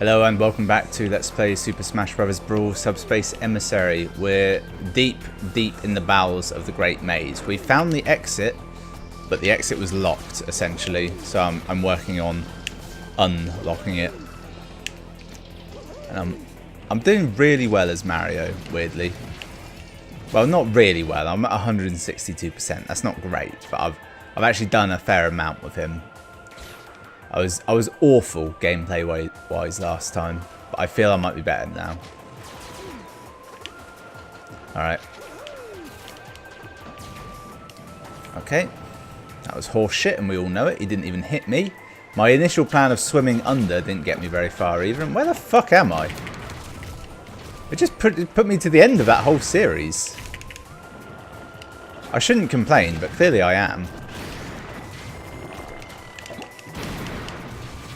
Hello and welcome back to Let's Play Super Smash Bros. Brawl Subspace Emissary. We're deep in the bowels of the Great Maze. We found the exit, but the exit was locked, essentially. So I'm working on unlocking it. And I'm doing really well as Mario, weirdly. Well, not really well. I'm at 162%. That's not great, but I've actually done a fair amount with him. I was awful gameplay wise last time, but I feel I might be better now. Alright. Okay. That was horse shit and we all know it. He didn't even hit me. My initial plan of swimming under didn't get me very far either. And where the fuck am I? It just put me to the end of that whole series. I shouldn't complain, but clearly I am.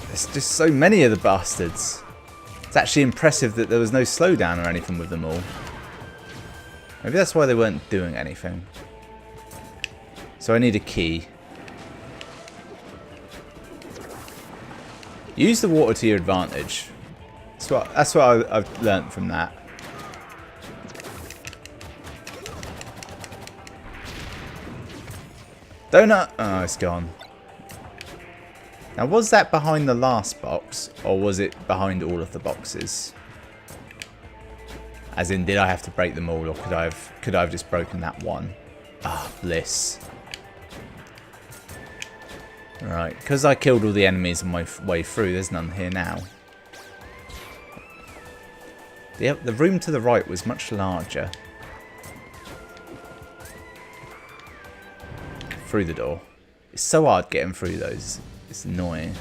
There's just so many of the bastards. It's actually impressive that there was no slowdown or anything with them all. Maybe that's why they weren't doing anything. So I need a key. Use the water to your advantage. That's what I've learnt from that. Donut! Oh, it's gone. Now, was that behind the last box, or was it behind all of the boxes? As in, did I have to break them all, or could I have just broken that one? Ah, bliss. Right, because I killed all the enemies on my way through, there's none here now. The room to the right was much larger. Through the door. It's so hard getting through those. It's annoying.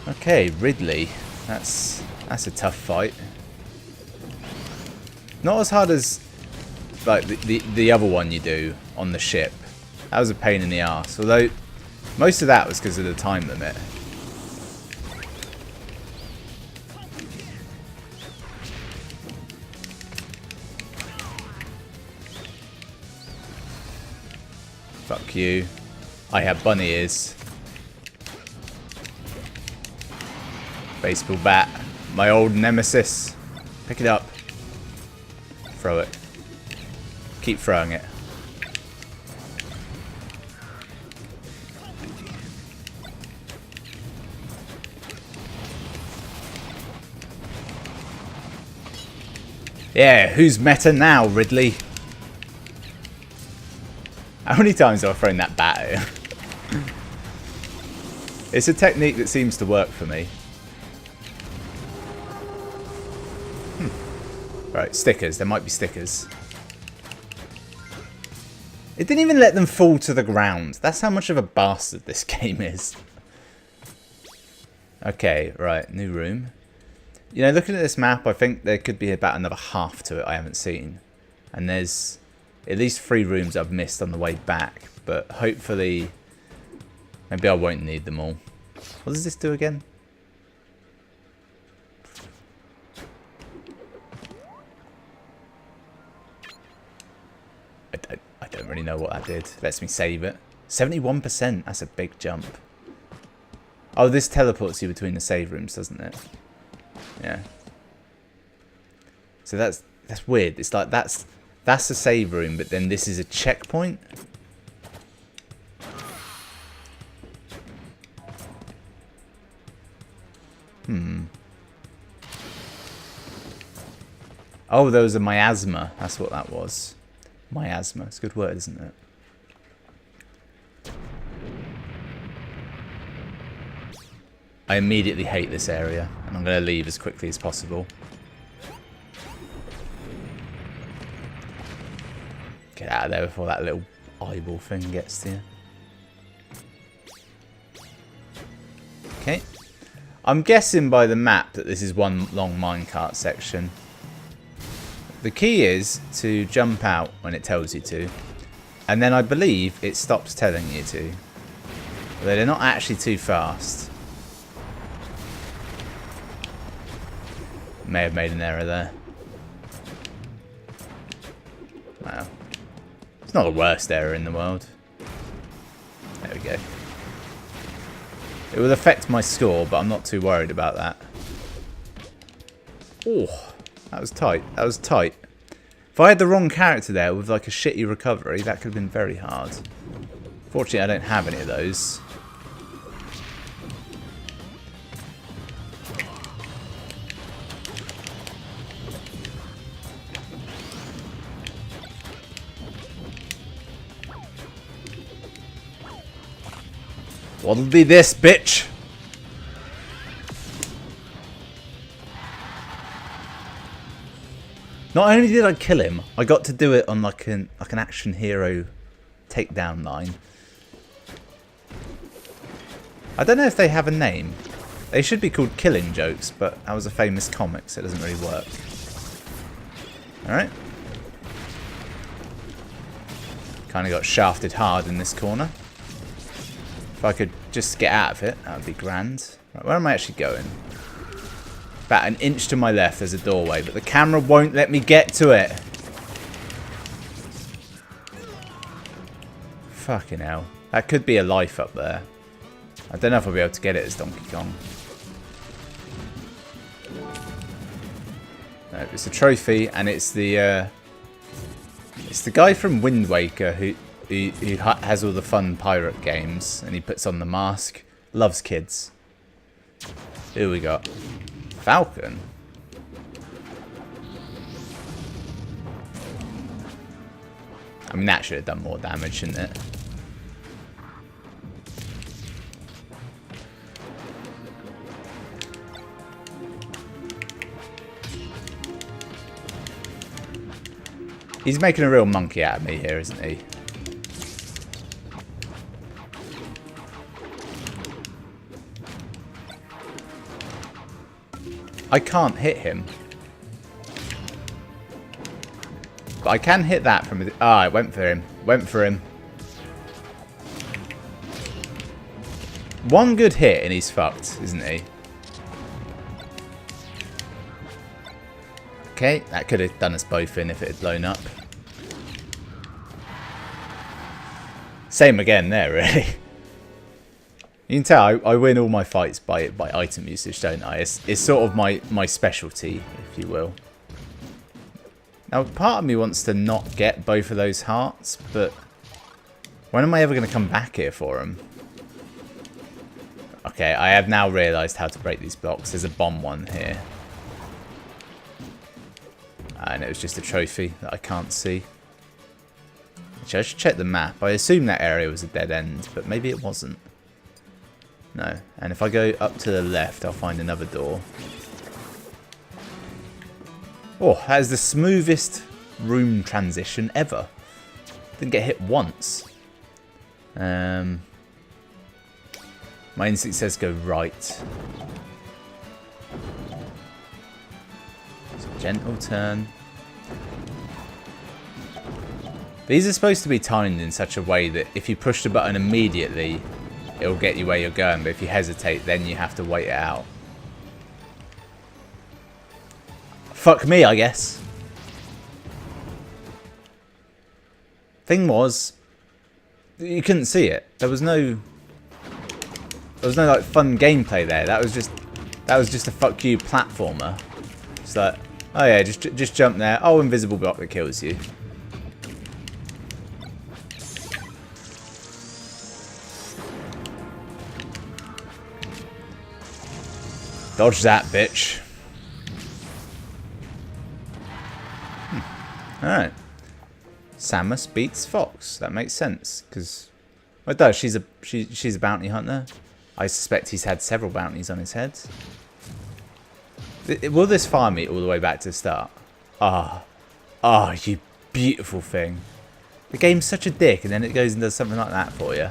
Okay, Ridley. That's a tough fight. Not as hard as like the other one you do on the ship. That was a pain in the arse. Although most of that was because of the time limit. Fuck you. I have bunny ears. Baseball bat. My old nemesis. Pick it up. Throw it. Keep throwing it. Yeah, who's meta now, Ridley? How many times have I thrown that bat at you? It's a technique that seems to work for me. Right, stickers. There might be stickers. It didn't even let them fall to the ground. That's how much of a bastard this game is. Okay, right. New room. You know, looking at this map, I think there could be about another half to it I haven't seen. And there's at least 3 rooms I've missed on the way back. But hopefully, maybe I won't need them all. What does this do again? I don't really know what that did. Lets me save it. 71%. That's a big jump. Oh, this teleports you between the save rooms, doesn't it? Yeah. So that's weird. It's like that's a save room, but then this is a checkpoint. Oh, there was a miasma. That's what that was. Miasma. It's a good word, isn't it? I immediately hate this area, and I'm going to leave as quickly as possible. Get out of there before that little eyeball thing gets to you. Okay. I'm guessing by the map that this is one long minecart section. The key is to jump out when it tells you to. And then I believe it stops telling you to. Although they're not actually too fast. May have made an error there. Wow. It's not the worst error in the world. There we go. It will affect my score, but I'm not too worried about that. Oh, that was tight. That was tight. If I had the wrong character there with like a shitty recovery, that could have been very hard. Fortunately, I don't have any of those. What'll be this, bitch? Not only did I kill him, I got to do it on like an action hero takedown line. I don't know if they have a name. They should be called Killing Jokes, but that was a famous comic, so it doesn't really work. Alright. Kind of got shafted hard in this corner. If I could just get out of it, that would be grand. Right, where am I actually going? About an inch to my left, there's a doorway, but the camera won't let me get to it. Fucking hell. That could be a life up there. I don't know if I'll be able to get it as Donkey Kong. No, it's a trophy, and it's the guy from Wind Waker who has all the fun pirate games, and he puts on the mask. Loves kids. Who we got? Falcon. I mean, that should have done more damage, shouldn't it? He's making a real monkey out of me here, isn't he? I can't hit him. But I can hit that from... Ah, it went for him. Went for him. One good hit and he's fucked, isn't he? Okay, that could have done us both in if it had blown up. Same again there, really. You can tell I win all my fights by item usage, don't I? It's sort of my specialty, if you will. Now, part of me wants to not get both of those hearts, but when am I ever going to come back here for them? Okay, I have now realised how to break these blocks. There's a bomb one here. And it was just a trophy that I can't see. Actually, I should check the map. I assume that area was a dead end, but maybe it wasn't. No. And if I go up to the left, I'll find another door. Oh, that is the smoothest room transition ever. Didn't get hit once. My instinct says go right. It's a gentle turn. These are supposed to be timed in such a way that if you push the button immediately, it'll get you where you're going, but if you hesitate, then you have to wait it out. Fuck me, I guess. Thing was, you couldn't see it. There was no like fun gameplay there. That was just a fuck you platformer. It's like, oh yeah, just jump there. Oh, invisible block that kills you. Dodge that, bitch. Alright. Samus beats Fox. That makes sense, because... Well, it does. She's a bounty hunter. I suspect he's had several bounties on his head. Will this fire me all the way back to the start? Ah. Ah, you beautiful thing. The game's such a dick, and then it goes and does something like that for you.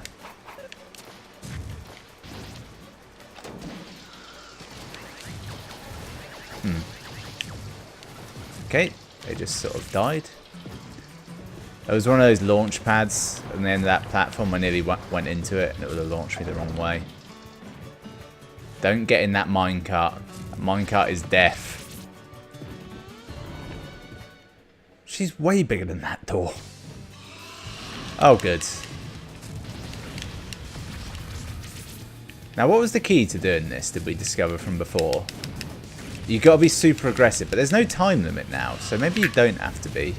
Okay, they just sort of died. There was one of those launch pads at the end of that platform. I nearly went into it and it would have launched me the wrong way. Don't get in that minecart. That minecart is death. She's way bigger than that door. Oh, good. Now, what was the key to doing this, did we discover from before? you got to be super aggressive. But there's no time limit now, so maybe you don't have to be.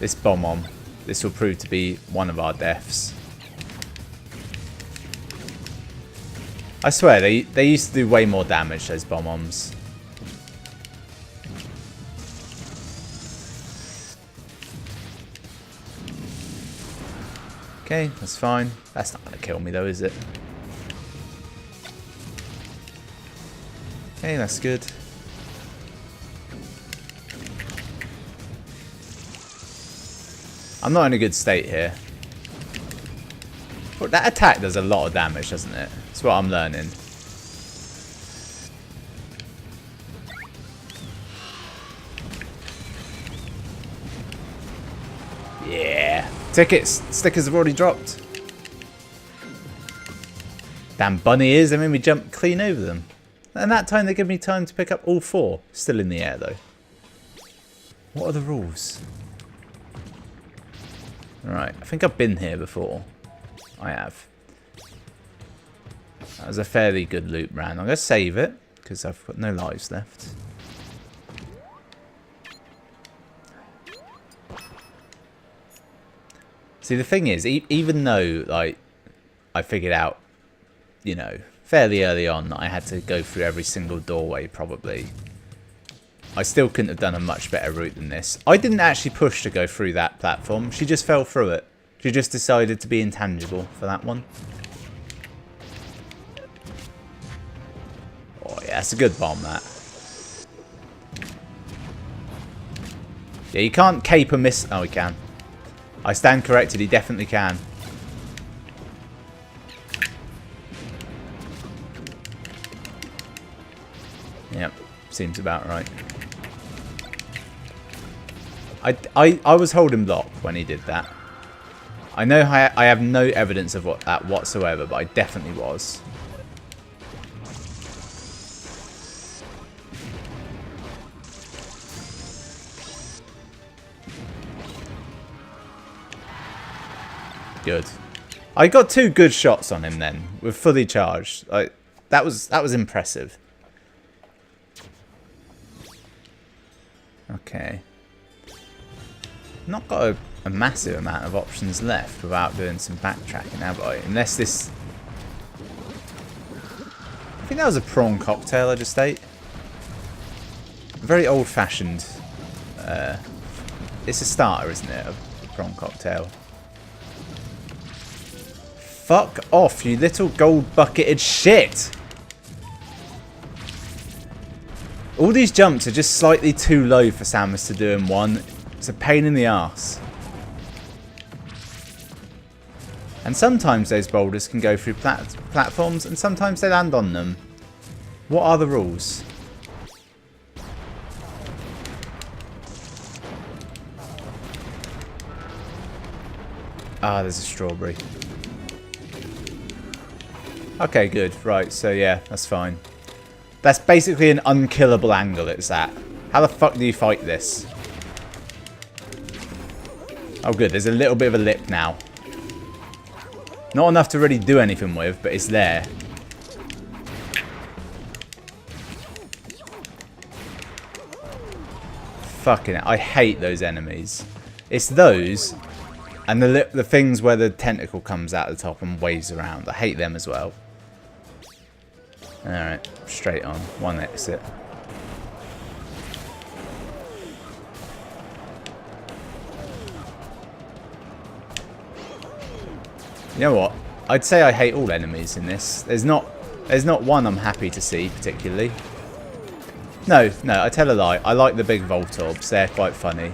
This bomb-on. This will prove to be one of our deaths. I swear, they used to do way more damage, those bomb-ons. Okay, that's fine. That's not going to kill me though, is it? Okay, that's good. I'm not in a good state here. But that attack does a lot of damage, doesn't it? That's what I'm learning. Yeah. Tickets. Stickers have already dropped. Damn bunny ears. They made me jump clean over them. And that time they give me time to pick up all 4. Still in the air though. What are the rules? Right. I think I've been here before. I have. That was a fairly good loop round. I'm going to save it because I've got no lives left. See, the thing is, even though, like, I figured out, you know, fairly early on that I had to go through every single doorway, probably, I still couldn't have done a much better route than this. I didn't actually push to go through that platform. She just fell through it. She just decided to be intangible for that one. Oh, yeah, that's a good bomb, that. Yeah, you can't cape a miss. Oh, he can. I stand corrected, he definitely can. Yep, seems about right. I was holding block when he did that. I know I have no evidence of that whatsoever, but I definitely was. Good. I got 2 good shots on him then, with fully charged. Like that was impressive. Okay. Not got a massive amount of options left without doing some backtracking, have I? Unless this... I think that was a prawn cocktail I just ate. Very old-fashioned. It's a starter, isn't it? A prawn cocktail. Fuck off, you little gold-bucketed shit! All these jumps are just slightly too low for Samus to do in one. It's a pain in the arse. And sometimes those boulders can go through platforms and sometimes they land on them. What are the rules? Ah, there's a strawberry. Okay, good. Right, so yeah, that's fine. That's basically an unkillable angle, it's that. How the fuck do you fight this? Oh good, there's a little bit of a lip now. Not enough to really do anything with, but it's there. Fucking hell, I hate those enemies. It's those, and the things where the tentacle comes out the top and waves around. I hate them as well. Alright, straight on. One exit. You know what? I'd say I hate all enemies in this. There's not one I'm happy to see particularly. No, I tell a lie. I like the big Voltorbs. They're quite funny.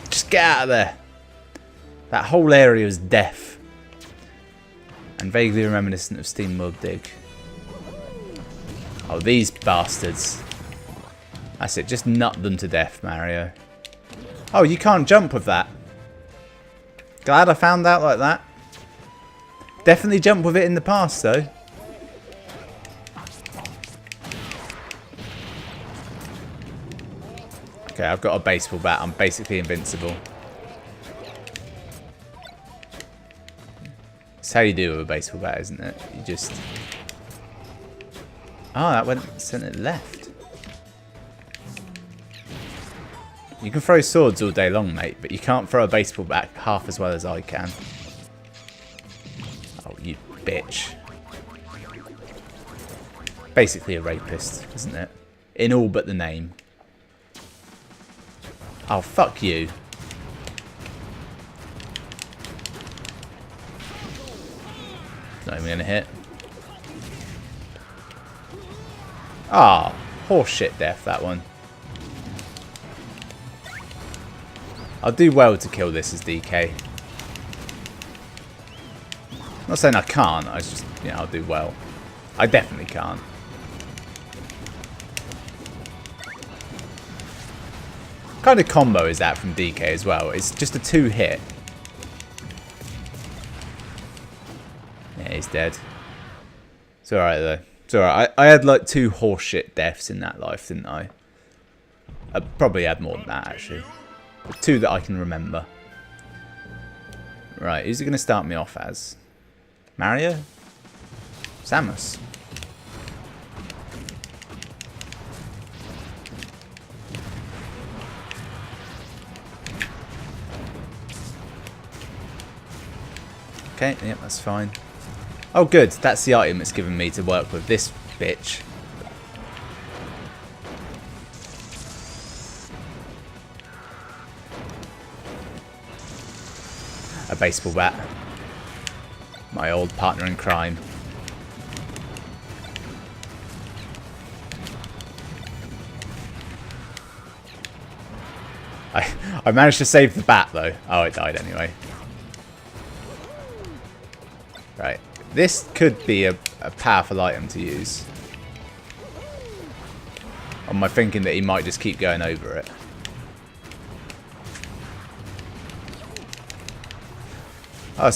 Just get out of there. That whole area is death. And vaguely reminiscent of SteamWorld Dig. Oh, these bastards. That's it. Just nut them to death, Mario. Oh, you can't jump with that. Glad I found out like that. Definitely jump with it in the past, though. Okay, I've got a baseball bat. I'm basically invincible. It's how you do with a baseball bat, isn't it? You just... Oh, that sent it left. You can throw swords all day long, mate, but you can't throw a baseball bat half as well as I can. Oh, you bitch. Basically a rapist, isn't it? In all but the name. Oh, fuck you. Not even gonna hit. Ah, horseshit death, that one. I'll do well to kill this as DK. I'm not saying I can't, I just, you know, I'll do well. I definitely can't. What kind of combo is that from DK as well? It's just a 2-hit. Yeah, he's dead. It's alright though. It's alright. I had like 2 horseshit deaths in that life, didn't I? I probably had more than that actually. But 2 that I can remember. Right, who's it going to start me off as? Mario? Samus? Okay, yep, that's fine. Oh good, that's the item it's given me to work with this bitch. A baseball bat. My old partner in crime. I managed to save the bat though. Oh, it died anyway. Right. This could be a powerful item to use. On my thinking that he might just keep going over it. Oh,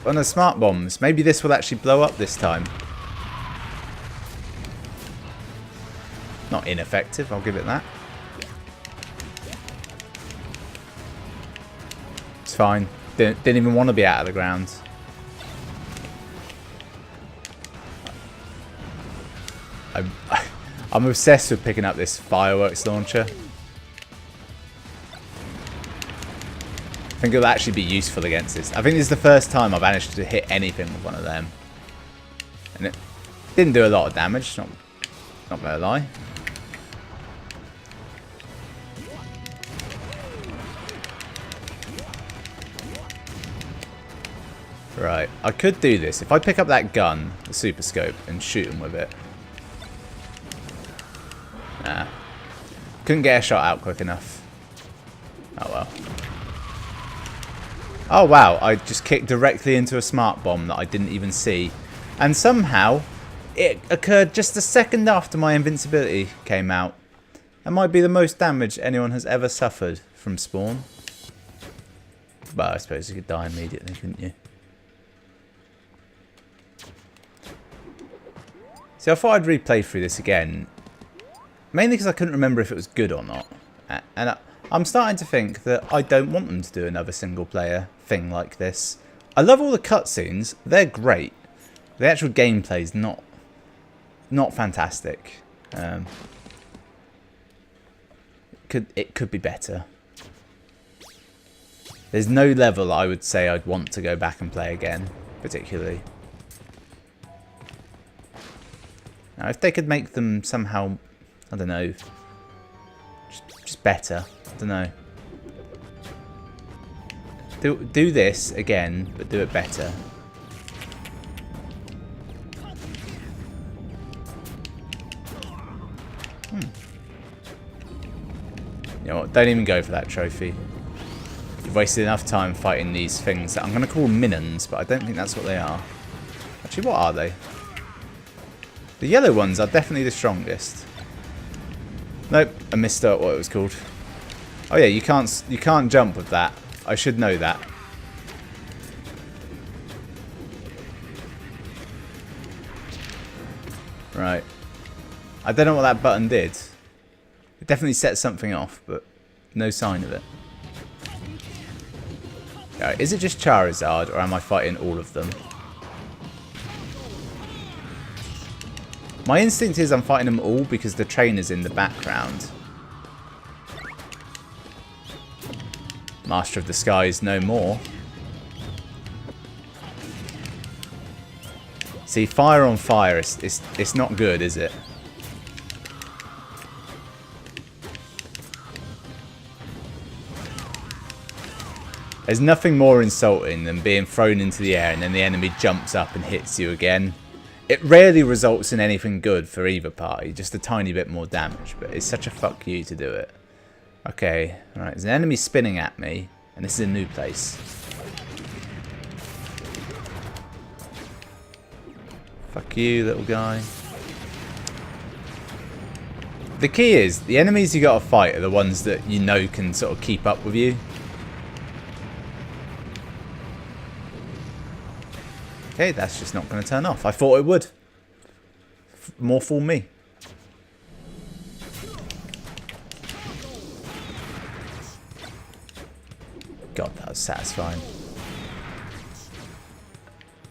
on the smart bombs. Maybe this will actually blow up this time. Not ineffective, I'll give it that. It's fine. Didn't even want to be out of the ground. I'm obsessed with picking up this fireworks launcher. I think it'll actually be useful against this. I think this is the first time I've managed to hit anything with one of them. And it didn't do a lot of damage, not gonna lie. Right, I could do this. If I pick up that gun, the super scope, and shoot him with it. Nah. Couldn't get a shot out quick enough. Oh well. Oh wow, I just kicked directly into a smart bomb that I didn't even see. And somehow, it occurred just a second after my invincibility came out. That might be the most damage anyone has ever suffered from spawn. But I suppose you could die immediately, couldn't you? See, I thought I'd replay through this again. Mainly because I couldn't remember if it was good or not. And I'm starting to think that I don't want them to do another single player thing like this. I love all the cutscenes. They're great. The actual gameplay's not fantastic. It could be better. There's no level I would say I'd want to go back and play again, particularly. Now, if they could make them somehow, I don't know, just better. I don't know. Do this again, but do it better. You know what? Don't even go for that trophy. You've wasted enough time fighting these things that I'm going to call minions, but I don't think that's what they are. Actually, what are they? The yellow ones are definitely the strongest. Nope, I missed out what it was called. Oh yeah, you can't jump with that. I should know that. Right. I don't know what that button did. It definitely set something off, but no sign of it. Right, is it just Charizard, or am I fighting all of them? My instinct is I'm fighting them all because the trainer's in the background. Master of the Skies no more. See, fire on fire, it's not good, is it? There's nothing more insulting than being thrown into the air and then the enemy jumps up and hits you again. It rarely results in anything good for either party, just a tiny bit more damage, but it's such a fuck you to do it. Okay, alright, there's an enemy spinning at me, and this is a new place. Fuck you, little guy. The key is, the enemies you gotta fight are the ones that you know can sort of keep up with you. Okay, that's just not going to turn off. I thought it would. More fool me. God, that was satisfying.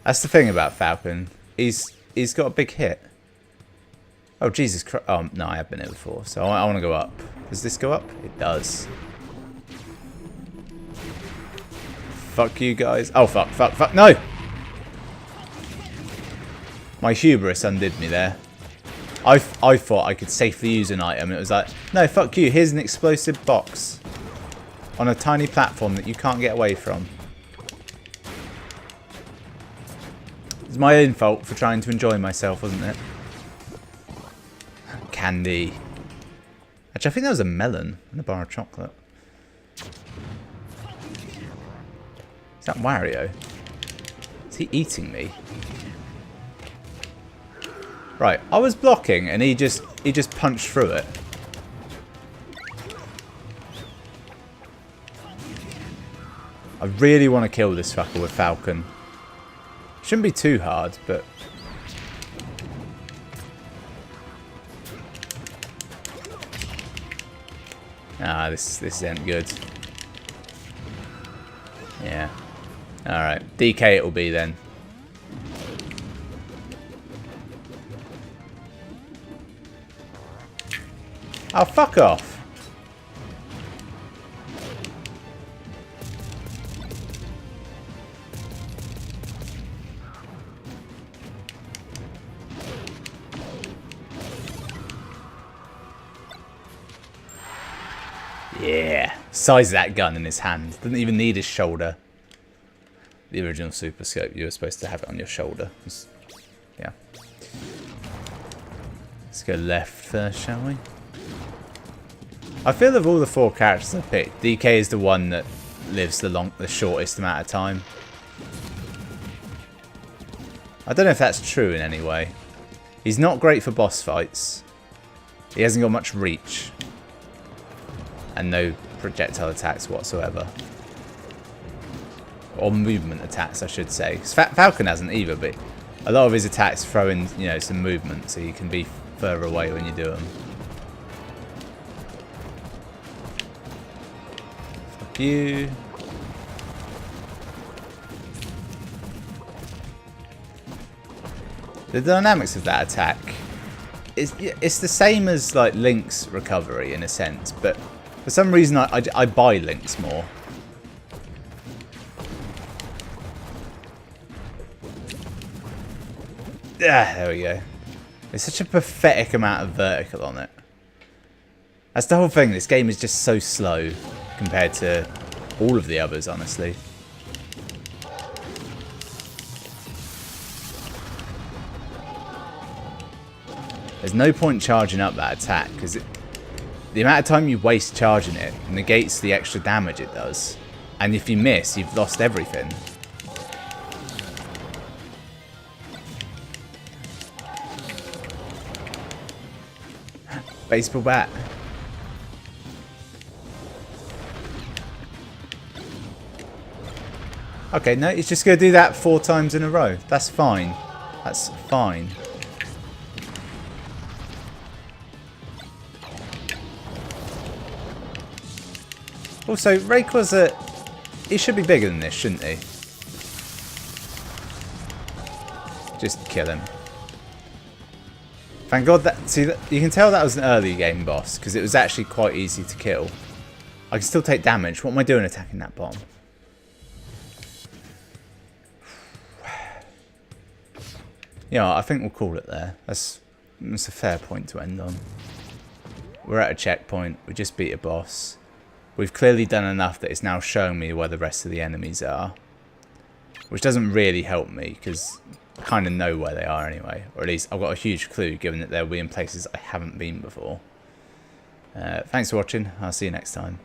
That's the thing about Falcon. He's got a big hit. Oh, Jesus Christ. Oh, no, I have been here before. So I want to go up. Does this go up? It does. Fuck you guys. Oh, fuck. No! My hubris undid me there. I thought I could safely use an item. It was like, no, fuck you. Here's an explosive box on a tiny platform that you can't get away from. It's my own fault for trying to enjoy myself, wasn't it? Candy. Actually, I think that was a melon and a bar of chocolate. Is that Wario? Is he eating me? Right, I was blocking and he just punched through it. I really want to kill this fucker with Falcon. Shouldn't be too hard, but this isn't good. Yeah. Alright, DK it will be then. Oh, fuck off. Yeah. Size of that gun in his hand. Doesn't even need his shoulder. The original Super Scope, you were supposed to have it on your shoulder. Yeah. Let's go left first, shall we? I feel of all the 4 characters I picked, DK is the one that lives the shortest amount of time. I don't know if that's true in any way. He's not great for boss fights. He hasn't got much reach. And no projectile attacks whatsoever. Or movement attacks, I should say. Falcon hasn't either, but a lot of his attacks throw in, you know, some movement, so you can be further away when you do them. You. The dynamics of that attack it's the same as like Link's recovery in a sense, but for some reason I buy Link's more. There we go. There's such a pathetic amount of vertical on it. That's the whole thing. This game is just so slow compared to all of the others, honestly. There's no point charging up that attack, because the amount of time you waste charging it negates the extra damage it does. And if you miss, you've lost everything. Baseball bat. Okay, no, he's just going to do that 4 times in a row. That's fine. That's fine. Also, Rayquaza, he should be bigger than this, shouldn't he? Just kill him. Thank God that... See, you can tell that was an early game boss, because it was actually quite easy to kill. I can still take damage. What am I doing attacking that bomb? Yeah, I think we'll call it there. That's a fair point to end on. We're at a checkpoint. We just beat a boss. We've clearly done enough that it's now showing me where the rest of the enemies are. Which doesn't really help me, because I kind of know where they are anyway. Or at least I've got a huge clue, given that they'll be in places I haven't been before. Thanks for watching. I'll see you next time.